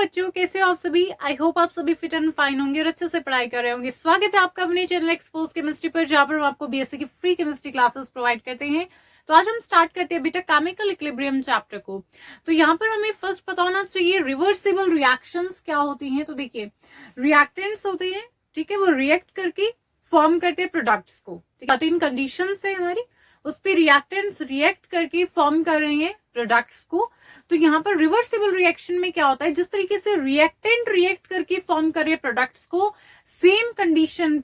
बच्चों, कैसे हो आप सभी। आई होप आप सभी फिट एंड फाइन होंगे और अच्छे से पढ़ाई कर रहे होंगे। स्वागत है आपका अपने चैनल एक्सपोज केमिस्ट्री पर, जहां पर हम आपको बीएससी की फ्री केमिस्ट्री क्लासेस प्रोवाइड करते हैं। तो आज हम स्टार्ट करते हैं बेटा केमिकल इक्विलिब्रियम चैप्टर को। तो यहाँ पर हमें फर्स्ट पता होना चाहिए रिवर्सिबल रिएक्शंस क्या होती हैं। तो देखिए, रिएक्टेंट्स होते हैं, ठीक है, वो रिएक्ट करके फॉर्म करते हैं प्रोडक्ट्स को। सर्टेन कंडीशंस है हमारी, उस पर रिएक्टेंट्स रिएक्ट करके फॉर्म कर रहे हैं प्रोडक्ट्स को। तो यहाँ पर रिवर्सिबल रिएक्शन में क्या होता है, जिस तरीके से रिएक्टेंट रिएक्ट करके फॉर्म करे प्रोडक्ट्स को, सेम कंडीशन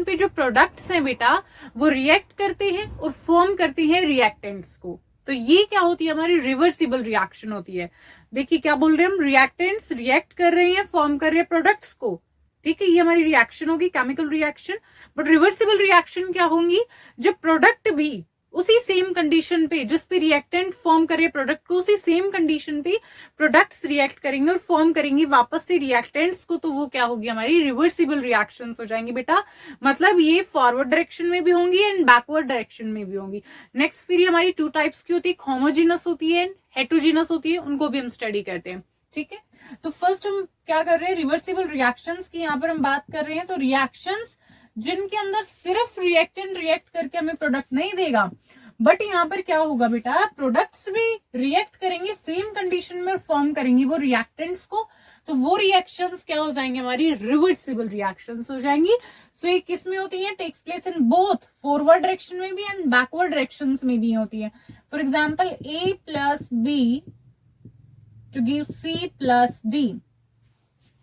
पे जो प्रोडक्ट्स हैं बेटा वो रिएक्ट करते हैं और फॉर्म करते हैं रिएक्टेंट्स को। तो ये क्या होती है, हमारी रिवर्सिबल रिएक्शन होती है। देखिए क्या बोल रहे हैं हम, रिएक्टेंट्स रिएक्ट कर रहे हैं, फॉर्म कर रहे हैं प्रोडक्ट्स को, ठीक है, ये हमारी रिएक्शन होगी chemical reaction. But reversible reaction क्या होंगी, जब प्रोडक्ट भी उसी सेम कंडीशन पे, जिस पे रिएक्टेंट फॉर्म करे प्रोडक्ट को, उसी सेम कंडीशन पे प्रोडक्ट्स रिएक्ट करेंगे और फॉर्म करेंगे वापस से रिएक्टेंट्स को, तो वो क्या होगी, हमारी रिवर्सिबल रिएक्शंस हो जाएंगी बेटा। मतलब ये फॉरवर्ड डायरेक्शन में भी होंगी एंड बैकवर्ड डायरेक्शन में भी होंगी। नेक्स्ट फिर हमारी टू टाइप्स की होती है, होमोजीनस होती है, हेट्रोजीनस होती है, उनको भी हम स्टडी करते हैं, ठीक है। तो फर्स्ट हम क्या कर रहे हैं, रिवर्सिबल रिएक्शंस की यहाँ पर हम बात कर रहे हैं। तो रिएक्शंस जिनके अंदर सिर्फ रिएक्टेंट रिएक्ट करके हमें प्रोडक्ट नहीं देगा, बट यहाँ पर क्या होगा बेटा, प्रोडक्ट्स भी रिएक्ट करेंगे सेम कंडीशन में और फॉर्म करेंगी वो रिएक्टेंट्स को। तो वो रिएक्शंस क्या हो जाएंगे, हमारी रिवर्सिबल रिएक्शंस हो जाएंगी। सो ये किस में होती है, takes place in both forward direction में भी एंड बैकवर्ड डायरेक्शन में भी होती है। For example A + B to give C + D,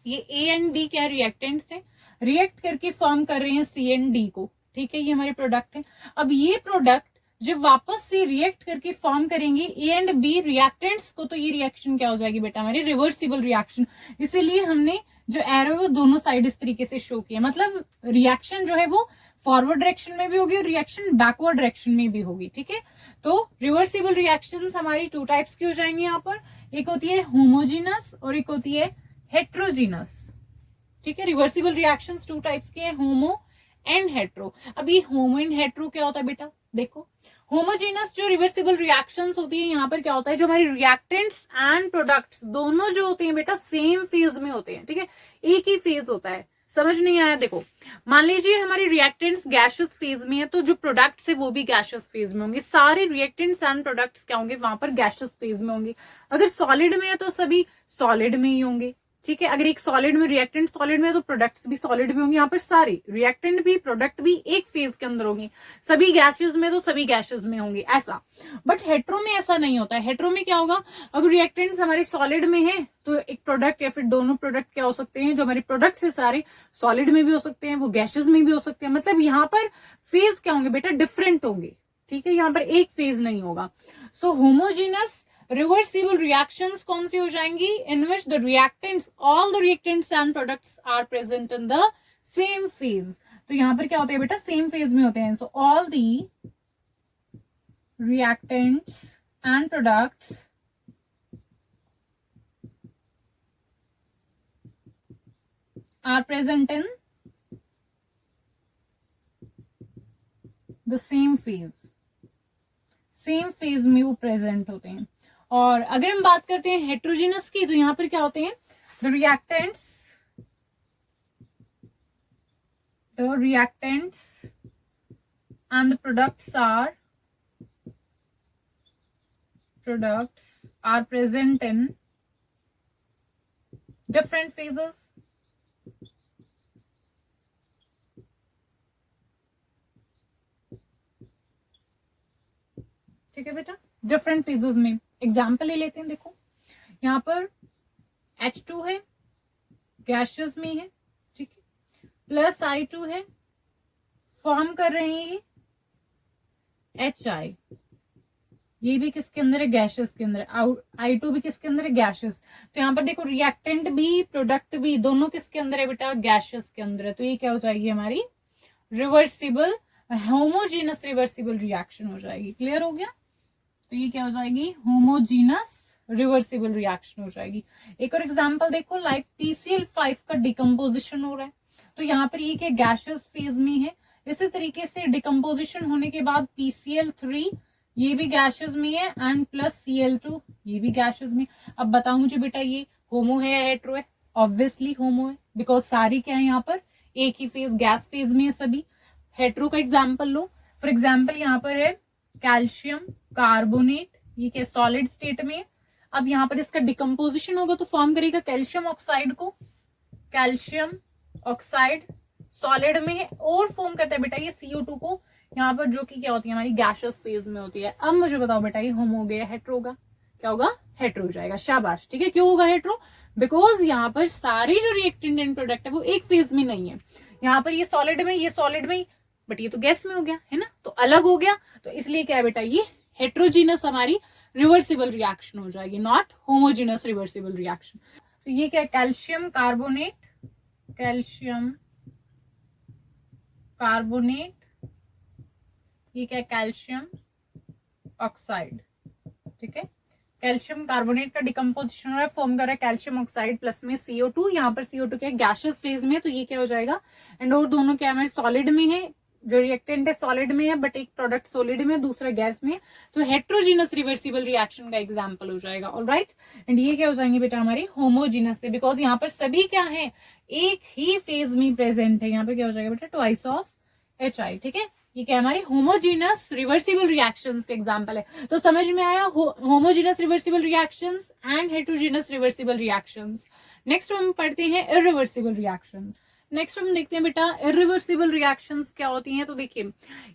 ये A एंड B क्या रिएक्टेंट्स है, रिएक्ट करके फॉर्म कर रहे हैं C एंड D को, ठीक है, ये हमारे प्रोडक्ट है। अब ये प्रोडक्ट जब वापस से रिएक्ट करके फॉर्म करेंगे A एंड B रिएक्टेंट्स को, तो ये रिएक्शन क्या हो जाएगी बेटा, हमारी रिवर्सिबल रिएक्शन। इसीलिए हमने जो एरो है वो दोनों साइड इस तरीके से शो किया, मतलब रिएक्शन जो है वो फॉरवर्ड डायरेक्शन में भी होगी और रिएक्शन बैकवर्ड डायरेक्शन में भी होगी, ठीक है। तो रिवर्सिबल रिएक्शंस हमारी टू टाइप्स की हो जाएंगी यहाँ पर, एक होती है होमोजीनस और एक होती है हेट्रोजीनस, ठीक है। रिवर्सिबल रिएक्शंस टू टाइप्स के हैं, होमो एंड हेट्रो। अब ये होमो एंड हेट्रो क्या होता है बेटा, देखो होमोजेनस जो रिवर्सिबल रिएक्शंस होती है, यहाँ पर क्या होता है, जो हमारी रिएक्टेंट्स एंड प्रोडक्ट्स दोनों जो होते हैं बेटा सेम फेज में होते हैं, ठीक है, एक ही फेज होता है। समझ नहीं आया, देखो मान लीजिए हमारी रिएक्टेंट्स गैसियस फेज में है, तो जो प्रोडक्ट्स है वो भी गैसियस फेज में होंगे। सारे रिएक्टेंट्स एंड प्रोडक्ट्स क्या होंगे, वहां पर गैसियस फेज में होंगे। अगर सॉलिड में है तो सभी सॉलिड में ही होंगे, ठीक है। अगर एक सॉलिड में रिएक्टेंट सॉलिड में, तो प्रोडक्ट्स भी सॉलिड में होंगे। यहाँ पर सारे रिएक्टेंट भी प्रोडक्ट भी एक फेज के अंदर होंगे। सभी गैसेस में तो सभी गैसेस में होंगे, ऐसा। बट हेट्रो में ऐसा नहीं होता है। हेट्रो में क्या होगा, अगर रिएक्टेंट्स हमारे सॉलिड में है तो एक प्रोडक्ट या फिर दोनों प्रोडक्ट क्या हो सकते हैं, जो हमारे प्रोडक्ट्स है सारे सॉलिड में भी हो सकते हैं, वो गैसेस में भी हो सकते हैं। मतलब यहाँ पर फेज क्या होंगे बेटा, डिफरेंट होंगे, ठीक है, यहाँ पर एक फेज नहीं होगा। सो होमोजीनस रिवर्सिबल रिएक्शंस कौन सी हो जाएंगी, in which the reactants, all the reactants and products are present in the same phase. तो यहां पर क्या होता है बेटा, सेम फेज में होते हैं। So all the reactants and products are present in the same phase, same phase में वो प्रेजेंट होते हैं। और अगर हम बात करते हैं हेट्रोजीनस की, तो यहां पर क्या होते हैं, the reactants and the products are present in different phases. ठीक है बेटा, डिफरेंट फेजेस में। एग्जाम्पल ले लेते हैं, देखो यहाँ पर H2 है, गैसेस में है, ठीक है, प्लस I2 है, फॉर्म कर रहे हैं ये HI, ये भी किसके अंदर है, गैसेस के अंदर। I2 भी किसके अंदर है, गैसेस। तो यहाँ पर देखो रिएक्टेंट भी प्रोडक्ट भी दोनों किसके अंदर है बेटा, गैसेस के अंदर है। तो ये क्या हो जाएगी, हमारी रिवर्सिबल होमोजेनस रिवर्सिबल रिएक्शन हो जाएगी। क्लियर हो गया, तो ये क्या हो जाएगी, होमोजीनस रिवर्सिबल रिएक्शन हो जाएगी। एक और एग्जांपल देखो, लाइक PCl5 का डिकम्पोजिशन हो रहा है, तो यहाँ पर ये क्या गैसियस फेज में है। इसी तरीके से डिकम्पोजिशन होने के बाद PCl3 ये भी गैसियस में है एंड प्लस Cl2 ये भी गैसियस में। अब बताओ मुझे बेटा, ये होमो है या हेट्रो है? ऑब्वियसली होमो है, बिकॉज सारी क्या है यहाँ पर एक ही फेज, गैस फेज में है सभी। हेट्रो का एग्जाम्पल लो, फॉर एग्जाम्पल यहाँ पर है कैल्शियम कार्बोनेट, ये क्या सॉलिड स्टेट में है। अब यहाँ पर इसका डिकम्पोजिशन होगा तो फॉर्म करेगा कैल्शियम ऑक्साइड को, कैल्शियम ऑक्साइड सॉलिड में है और फॉर्म करता है बेटा ये CO2 को, यहाँ पर जो कि क्या होती है हमारी गैसियस फेज में होती है। अब मुझे बताओ बेटा ये होमो हो गया हेट्रो होगा? क्या होगा? हेट्रो हो जाएगा। शाबाश, ठीक है। क्यों होगा हेट्रो? बिकॉज यहाँ पर सारी जो रिएक्टेंट एंड प्रोडक्ट है वो एक फेज में नहीं है। यहाँ पर ये सॉलिड में, ये सॉलिड में, बट ये तो गैस में हो गया है ना, तो अलग हो गया, तो इसलिए क्या है बेटा ये हेट्रोजीनस हमारी रिवर्सिबल रिएक्शन हो जाएगी, नॉट होमोजीनस रिवर्सिबल रिएक्शन। तो ये क्या है? कैल्शियम कार्बोनेट, कैल्शियम कार्बोनेट, ये क्या है? कैल्शियम ऑक्साइड, ठीक है। कैल्शियम कार्बोनेट का डिकम्पोजिशन हो रहा है, फॉर्म कर रहा है कैल्शियम ऑक्साइड प्लस में CO2। यहाँ पर CO2 क्या है? गैसियस फेज में, तो ये क्या हो जाएगा? एंड और दोनों क्या हमारे सॉलिड में है, जो रिएक्टेंट है सॉलिड में है बट एक प्रोडक्ट सॉलिड में, दूसरा गैस में, तो हेट्रोजीनस रिवर्सिबल रिएक्शन का एग्जांपल हो जाएगा। ऑलराइट, एंड ये क्या हो जाएंगे बेटा हमारी होमोजीनस है, बिकॉज यहाँ पर सभी क्या है एक ही फेज में प्रेजेंट है। यहाँ पर क्या हो जाएगा बेटा? ट्वाइस ऑफ HI, ठीक है। ये क्या हमारे होमोजीनस रिवर्सिबल रिएक्शंस के एग्जांपल है। तो समझ में आया homogeneous reversible reactions and heterogeneous reversible reactions. Next हम पढ़ते हैं इरिवर्सिबल रिएक्शंस। नेक्स्ट हम देखते हैं बेटा इरिवर्सिबल रिएक्शंस क्या होती हैं। तो देखिए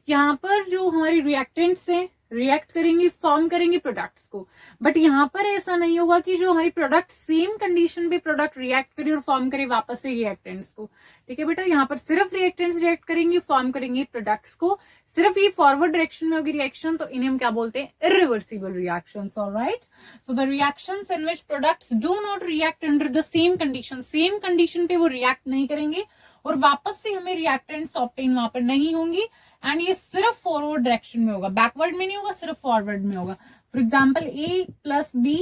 यहाँ पर जो हमारी रिएक्टेंट्स हैं रिएक्ट करेंगे, फॉर्म करेंगे प्रोडक्ट्स को, बट यहाँ पर ऐसा नहीं होगा कि जो हमारी प्रोडक्ट सेम कंडीशन पे प्रोडक्ट रिएक्ट करे और फॉर्म करे वापस से रिएक्टेंट्स को, ठीक है बेटा। यहाँ पर सिर्फ रिएक्टेंट्स रिएक्ट करेंगे, फॉर्म करेंगे प्रोडक्ट्स को, सिर्फ ये फॉरवर्ड डायरेक्शन में होगी रिएक्शन, तो इन्हें हम क्या बोलते हैं? Irreversible reactions. Alright, so the reactions in which products do not react under the same condition, same condition पे वो रिएक्ट नहीं करेंगे और वापस से हमें रिएक्टेंट्स ऑब्टेन वहां पर नहीं होंगी, एंड ये सिर्फ फॉरवर्ड डायरेक्शन में होगा, बैकवर्ड में नहीं होगा, सिर्फ फॉरवर्ड में होगा। For example A plus B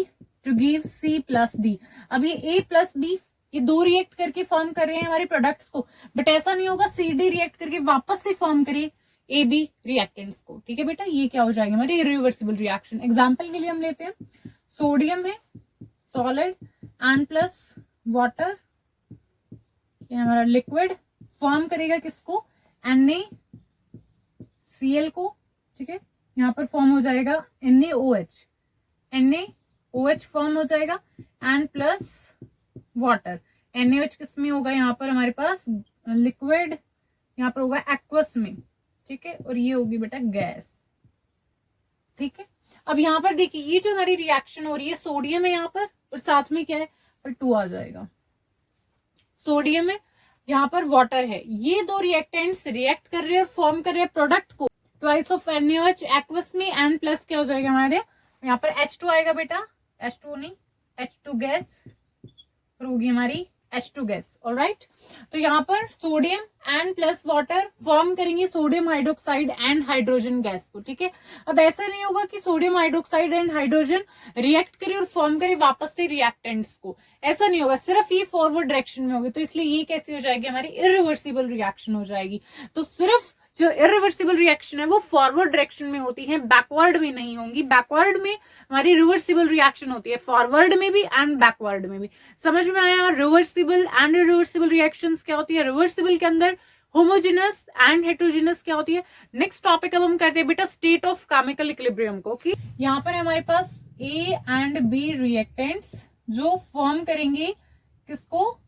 to give C plus D। अब ये A प्लस B ये दो रिएक्ट करके फॉर्म कर रहे हैं हमारे प्रोडक्ट्स को, बट ऐसा नहीं होगा CD रिएक्ट करके वापस से फॉर्म करे AB रिएक्टेंट्स को, ठीक है बेटा। ये क्या हो जाएगा हमारी इरिवर्सिबल रिएक्शन। एग्जाम्पल के लिए हम लेते हैं सोडियम है सॉलिड एंड प्लस वाटर, ये हमारा लिक्विड, फॉर्म करेगा किसको? NaCl को, ठीक है। यहाँ पर फॉर्म हो जाएगा NaOH, NaOH फॉर्म हो जाएगा एंड प्लस वाटर। NaOH किस में होगा? यहाँ पर हमारे पास लिक्विड, यहाँ पर होगा एक्वस में, ठीक है, और ये होगी बेटा गैस, ठीक है। अब यहाँ पर देखिए ये जो हमारी रिएक्शन हो रही है, सोडियम है यहाँ पर और साथ में क्या है? पर 2 आ जाएगा। सोडियम है, यहाँ पर वाटर है, ये दो रिएक्टेंट्स रिएक्ट कर रहे हैं, फॉर्म कर रहे हैं प्रोडक्ट को, ट्वाइस ऑफ NaOH एक्वस में एंड प्लस क्या हो जाएगा हमारे? यहाँ पर H2 आएगा बेटा, H2 नहीं H2 गैस, फिर होगी हमारी H2 गैस। ऑलराइट, तो यहाँ पर sodium and plus water form करेंगे sodium hydroxide and hydrogen gas को, ठीक है। अब ऐसा नहीं होगा कि sodium hydroxide and hydrogen react करे और फॉर्म करे वापस से रिएक्टेंट्स को, ऐसा नहीं होगा, सिर्फ ये फॉरवर्ड डायरेक्शन में होगी, तो इसलिए ये कैसी हो जाएगी हमारी? इरिवर्सिबल रिएक्शन हो जाएगी। तो सिर्फ जो इरिवर्सिबल रिएक्शन है वो फॉरवर्ड डायरेक्शन में होती है, बैकवर्ड में नहीं होंगी। बैकवर्ड में हमारी रिवर्सिबल रिएक्शन होती है, फॉरवर्ड में भी एंड बैकवर्ड में भी। समझ में आया? रिवर्सिबल एंड इरिवर्सिबल रिएक्शंस क्या होती है? रिवर्सिबल के अंदर होमोजेनस एंड हेट्रोजेनस क्या होती है। नेक्स्ट टॉपिक अब हम करते हैं बेटा स्टेट ऑफ केमिकल इक्विलिब्रियम को, कि यहाँ पर हमारे पास A एंड B रिएक्टेंट्स जो फॉर्म करेंगे किसको?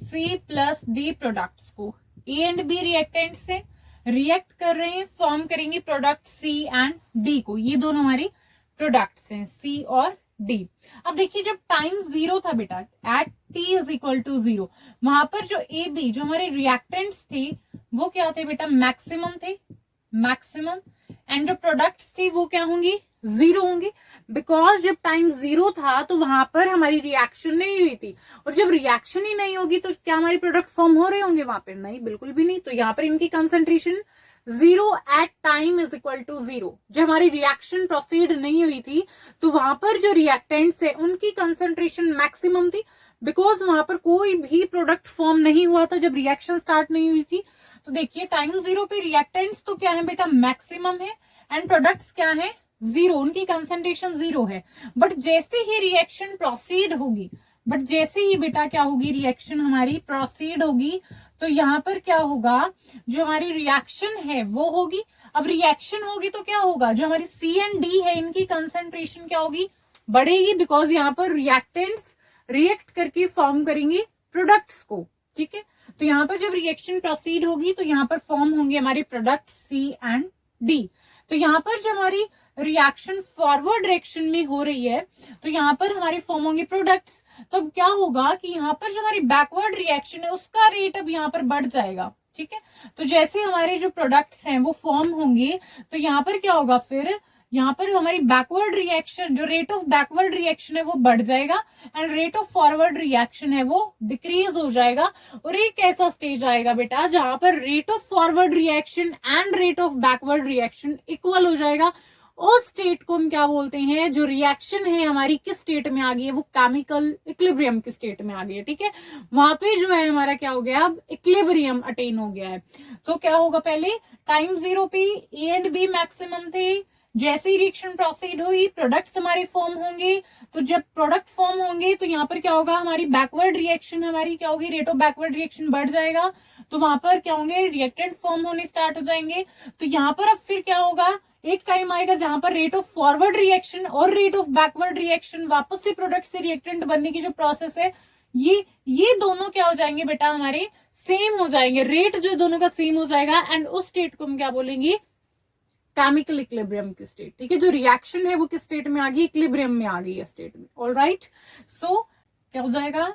C प्लस D प्रोडक्ट्स को। A एंड B रिएक्टेंट्स से रिएक्ट कर रहे हैं, फॉर्म करेंगे प्रोडक्ट C एंड D को, ये दोनों हमारी प्रोडक्ट्स हैं C और D। अब देखिए जब टाइम 0 था बेटा, at T is equal to 0, वहां पर जो AB जो हमारे रिएक्टेंट्स थे वो क्या थे बेटा? मैक्सिमम थे, मैक्सिमम, एंड जो प्रोडक्ट्स थे वो क्या होंगी? 0 होंगी, बिकॉज जब टाइम 0 था तो वहां पर हमारी रिएक्शन नहीं हुई थी, और जब रिएक्शन ही नहीं होगी तो क्या हमारे प्रोडक्ट फॉर्म हो रहे होंगे वहां पर? नहीं, बिल्कुल भी नहीं। तो यहाँ पर इनकी concentration 0 at time is equal to 0। जब हमारी रिएक्शन प्रोसीड नहीं हुई थी तो वहां पर जो रिएक्टेंट्स है उनकी कंसंट्रेशन मैक्सिमम थी, बिकॉज वहां पर कोई भी प्रोडक्ट फॉर्म नहीं हुआ था जब रिएक्शन स्टार्ट नहीं हुई थी। तो देखिए टाइम 0 पे रिएक्टेंट्स तो क्या है बेटा? मैक्सिमम है, एंड प्रोडक्ट्स क्या है? 0, उनकी कंसंट्रेशन 0 है। बट जैसे ही रिएक्शन प्रोसीड होगी बट जैसे ही बेटा क्या होगी, रिएक्शन हमारी प्रोसीड होगी, तो यहाँ पर क्या होगा, जो हमारी रिएक्शन है वो होगी। अब रिएक्शन होगी तो क्या होगा, जो हमारी सी एंड डी है इनकी कंसंट्रेशन क्या होगी, बढ़ेगी, बिकॉज यहाँ पर रिएक्टेंट्स रिएक्ट करके फॉर्म करेंगे प्रोडक्ट्स को। ठीक है, तो यहाँ पर जब रिएक्शन प्रोसीड होगी तो यहाँ पर फॉर्म होंगे हमारे प्रोडक्ट सी एंड डी। तो यहाँ पर जब हमारी रिएक्शन फॉरवर्ड डायरेक्शन में हो रही है तो यहाँ पर हमारे फॉर्म होंगे प्रोडक्ट्स। तो अब क्या होगा कि यहाँ पर जो हमारी बैकवर्ड रिएक्शन है उसका रेट अब यहाँ पर बढ़ जाएगा। ठीक है, तो जैसे हमारे जो प्रोडक्ट्स हैं वो फॉर्म होंगे तो यहाँ पर क्या होगा, फिर यहाँ पर हमारी बैकवर्ड रिएक्शन, जो रेट ऑफ बैकवर्ड रिएक्शन है वो बढ़ जाएगा and rate of forward reaction है वो डिक्रीज हो जाएगा। और एक ऐसा स्टेज आएगा बेटा जहां पर rate of forward reaction and rate of backward reaction equal हो जाएगा। उस स्टेट को हम क्या बोलते हैं, जो रिएक्शन है हमारी किस स्टेट में आ गई है, वो केमिकल इक्विलिब्रियम की स्टेट में आ गई है। ठीक है, वहां पे जो है हमारा क्या हो गया, अब इक्विलिब्रियम अटेन हो गया है। तो क्या होगा, पहले टाइम 0 पे ए एंड बी मैक्सिमम थे, जैसे ही रिएक्शन प्रोसीड हुई प्रोडक्ट्स हमारे फॉर्म होंगे। तो जब प्रोडक्ट फॉर्म होंगे तो यहाँ पर क्या होगा, हमारी बैकवर्ड रिएक्शन हमारी क्या होगी, रेट ऑफ बैकवर्ड रिएक्शन बढ़ जाएगा। तो वहां पर क्या होंगे, रिएक्टेंट फॉर्म होने स्टार्ट हो जाएंगे। तो यहाँ पर अब फिर क्या होगा, एक टाइम आएगा जहां पर रेट ऑफ फॉरवर्ड रिएक्शन और रेट ऑफ बैकवर्ड रिएक्शन, वापस से प्रोडक्ट से रिएक्टेंट बनने की जो प्रोसेस है, ये दोनों क्या हो जाएंगे बेटा, हमारे सेम हो जाएंगे, रेट जो दोनों का सेम हो जाएगा। एंड उस स्टेट को हम क्या बोलेंगे, केमिकल इक्विलिब्रियम की स्टेट। ठीक है, जो रिएक्शन है वो किस स्टेट में आ गई, इक्विलिब्रियम में आ गई है स्टेट में। ऑल राइट, सो क्या हो जाएगा,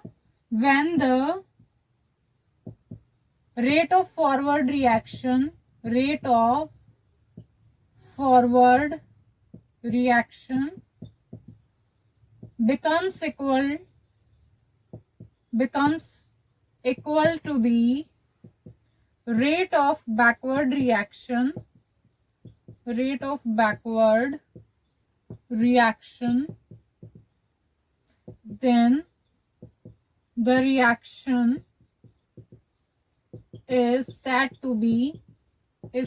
when the rate of forward reaction, rate of forward reaction becomes equal to the rate of backward reaction, then the reaction is said to be in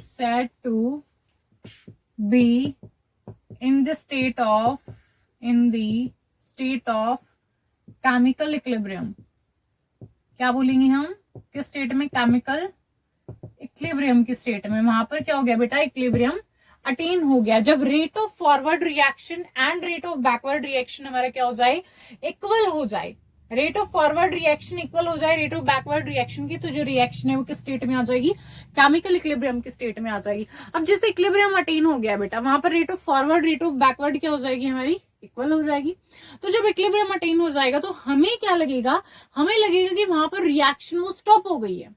the state of chemical equilibrium. क्या बोलेंगे हम, किस state में, chemical equilibrium की state में। वहां पर क्या हो गया बेटा, इक्विलिब्रियम अटेन हो गया जब rate of forward reaction and rate of backward reaction हमारा क्या हो जाए, इक्वल हो जाए। Rate of forward reaction equal हो जाए रेट ऑफ बैकवर्ड रिएक्शन की, तो जो रिएक्शन है वो किस स्टेट में आ जाएगी, केमिकल इक्विलिब्रियम की स्टेट में आ जाएगी। अब जैसे इक्विलिब्रियम अटेन हो गया बेटा, वहां पर rate of forward rate of backward क्या हो जाएगी, हमारी इक्वल हो जाएगी। तो जब इक्विलिब्रियम अटेन हो जाएगा तो हमें क्या लगेगा, हमें लगेगा कि वहां पर रिएक्शन वो स्टॉप हो गई है।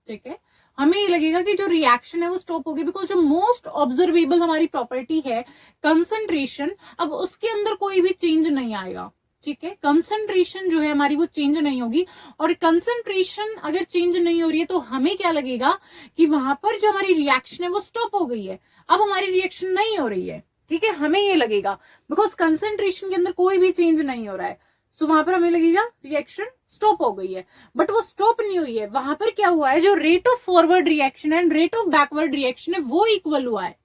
ठीक है, हमें ये लगेगा कि जो रिएक्शन है वो स्टॉप हो गई, बिकॉज जो मोस्ट ऑब्जर्वेबल हमारी प्रॉपर्टी है कंसंट्रेशन, अब उसके अंदर कोई भी चेंज नहीं आएगा। ठीक है, कंसंट्रेशन जो है हमारी वो चेंज नहीं होगी, और कंसंट्रेशन अगर चेंज नहीं हो रही है तो हमें क्या लगेगा कि वहां पर जो हमारी रिएक्शन है वो स्टॉप हो गई है, अब हमारी रिएक्शन नहीं हो रही है। ठीक है, हमें ये लगेगा बिकॉज कंसंट्रेशन के अंदर कोई भी चेंज नहीं हो रहा है, सो वहां पर हमें लगेगा रिएक्शन स्टॉप हो गई है। बट वो स्टॉप नहीं हुई है, वहां पर क्या हुआ है, जो rate of forward reaction and rate of backward reaction है वो इक्वल हुआ है।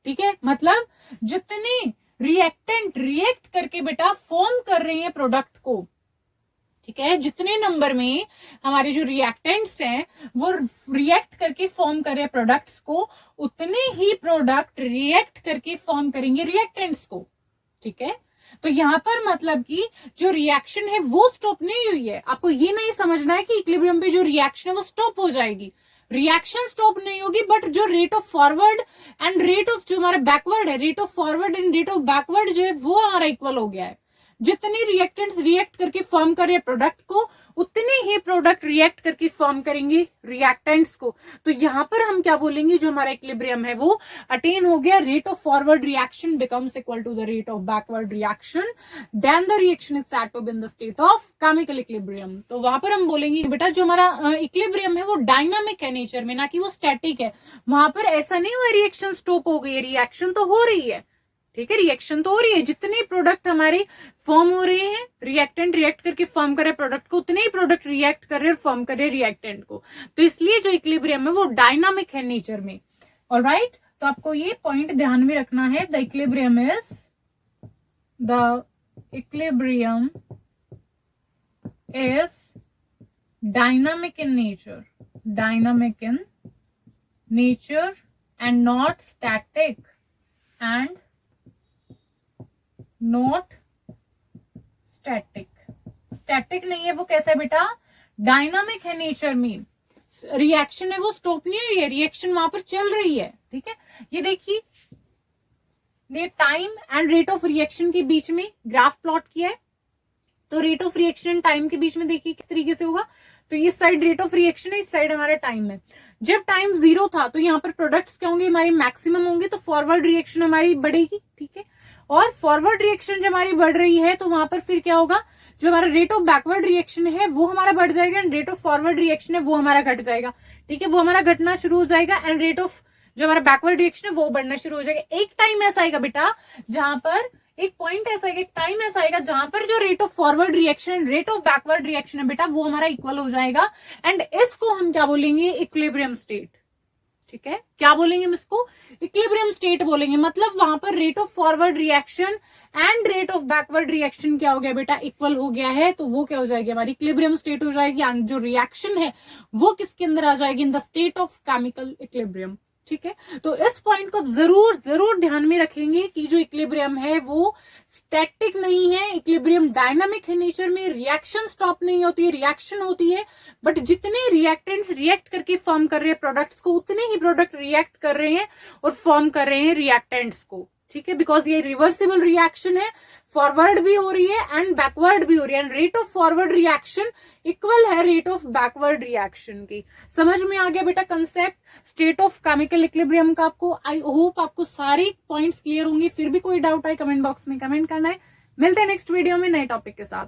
ठीक है, मतलब जितने रिएक्टेंट रिएक्ट करके बेटा फॉर्म कर रहे हैं प्रोडक्ट को, ठीक है, जितने नंबर में हमारे जो रिएक्टेंट्स हैं वो रिएक्ट करके फॉर्म कर रहे हैं प्रोडक्ट्स को, उतने ही प्रोडक्ट रिएक्ट करके फॉर्म करेंगे रिएक्टेंट्स को। ठीक है, तो यहां पर मतलब कि जो रिएक्शन है वो स्टॉप नहीं हुई है। आपको ये नहीं समझना है कि इक्विलिब्रियम पे जो रिएक्शन है वो स्टॉप हो जाएगी, रिएक्शन स्टॉप नहीं होगी, बट जो rate of forward and rate of जो हमारा बैकवर्ड है, rate of forward and rate of backward जो है वो हमारा इक्वल हो गया है। जितने रिएक्टेंट्स रिएक्ट करके फॉर्म कर रहे हैं प्रोडक्ट को, उतने ही प्रोडक्ट रिएक्ट करके फॉर्म करेंगे रिएक्टेंट्स को। तो यहां पर हम क्या बोलेंगे, जो हमारा इक्विलिब्रियम है वो अटेन हो गया, rate of forward reaction becomes equal to the rate of backward reaction, then the reaction is set to be in the state of chemical equilibrium. तो वहां पर हम बोलेंगे बेटा जो हमारा इक्विलिब्रियम है वो डायनामिक है नेचर में, ना कि वो स्टैटिक है। वहां पर ऐसा नहीं हुआ रिएक्शन स्टॉप हो गई है, रिएक्शन तो हो रही है। ठीक है, रिएक्शन तो हो रही है, जितने प्रोडक्ट हमारे फॉर्म हो रहे हैं, रिएक्टेंट रिएक्ट करके फॉर्म कर रहे हैं प्रोडक्ट को, उतने ही प्रोडक्ट रिएक्ट कर रहे हैं फॉर्म कर रहे हैं रिएक्टेंट को। तो इसलिए जो इक्विलिब्रियम है वो डायनामिक है नेचर में। ऑलराइट, तो आपको ये पॉइंट ध्यान में रखना है, the equilibrium is dynamic in nature, dynamic in nature and not static, and not static, static नहीं है वो, कैसा है बेटा, डायनामिक है नेचर में, रिएक्शन है वो स्टॉप नहीं हुई है, रिएक्शन वहां पर चल रही है, ठीक है। ये देखिए, ये time and rate of reaction के बीच में ग्राफ प्लॉट किया है, तो rate of reaction and time के बीच में देखिए किस तरीके से होगा, तो ये साइड रेट ऑफ रिएक्शन है, इस साइड हमारा टाइम है। जब टाइम 0 था तो यहाँ पर प्रोडक्ट्स क्या होंगे, हमारे मैक्सिमम होंगे, तो फॉरवर्ड रिएक्शन हमारी बढ़ेगी, ठीक है। और फॉरवर्ड रिएक्शन जब हमारी बढ़ रही है तो वहां पर फिर क्या होगा, जो हमारा रेट ऑफ बैकवर्ड रिएक्शन है वो हमारा बढ़ जाएगा, and rate of forward reaction है वो हमारा घट जाएगा, ठीक है, वो हमारा घटना शुरू हो जाएगा, एंड रेट ऑफ जो हमारा बैकवर्ड रिएक्शन है वो बढ़ना शुरू हो जाएगा। एक टाइम ऐसा आएगा बेटा जहां पर, एक पॉइंट ऐसा आएगा, एक टाइम ऐसा आएगा जहां पर जो rate of forward reaction, rate of backward reaction है बेटा वो हमारा इक्वल हो जाएगा, एंड इसको हम क्या बोलेंगे, इक्विलिब्रियम स्टेट, ठीक है। क्या बोलेंगे हम इसको, इक्विलिब्रियम स्टेट बोलेंगे। मतलब वहां पर rate of forward reaction and rate of backward reaction क्या हो गया बेटा, इक्वल हो गया है, तो वो क्या हो जाएगी, हमारी इक्विलिब्रियम स्टेट हो जाएगी, एंड जो रिएक्शन है वो किसके अंदर आ जाएगी, इन the state of chemical equilibrium, ठीक है। तो इस पॉइंट को जरूर जरूर ध्यान में रखेंगे कि जो इक्विलिब्रियम है वो स्टैटिक नहीं है, इक्विलिब्रियम डायनामिक है नेचर में, रिएक्शन स्टॉप नहीं होती है, रिएक्शन होती है, बट जितने रिएक्टेंट्स रिएक्ट करके फॉर्म कर रहे हैं प्रोडक्ट्स को, उतने ही प्रोडक्ट रिएक्ट कर रहे हैं और फॉर्म कर रहे हैं रिएक्टेंट्स को, ठीक है, बिकॉज ये रिवर्सिबल रिएक्शन है, फॉरवर्ड भी हो रही है एंड बैकवर्ड भी हो रही है, and rate of forward reaction equal है रेट ऑफ बैकवर्ड रिएक्शन की। समझ में आ गया बेटा concept state of chemical equilibrium का? आपको आई होप आपको सारे पॉइंट्स क्लियर होंगे। फिर भी कोई डाउट आए कमेंट बॉक्स में कमेंट करना है। मिलते हैं नेक्स्ट वीडियो में नए टॉपिक के साथ।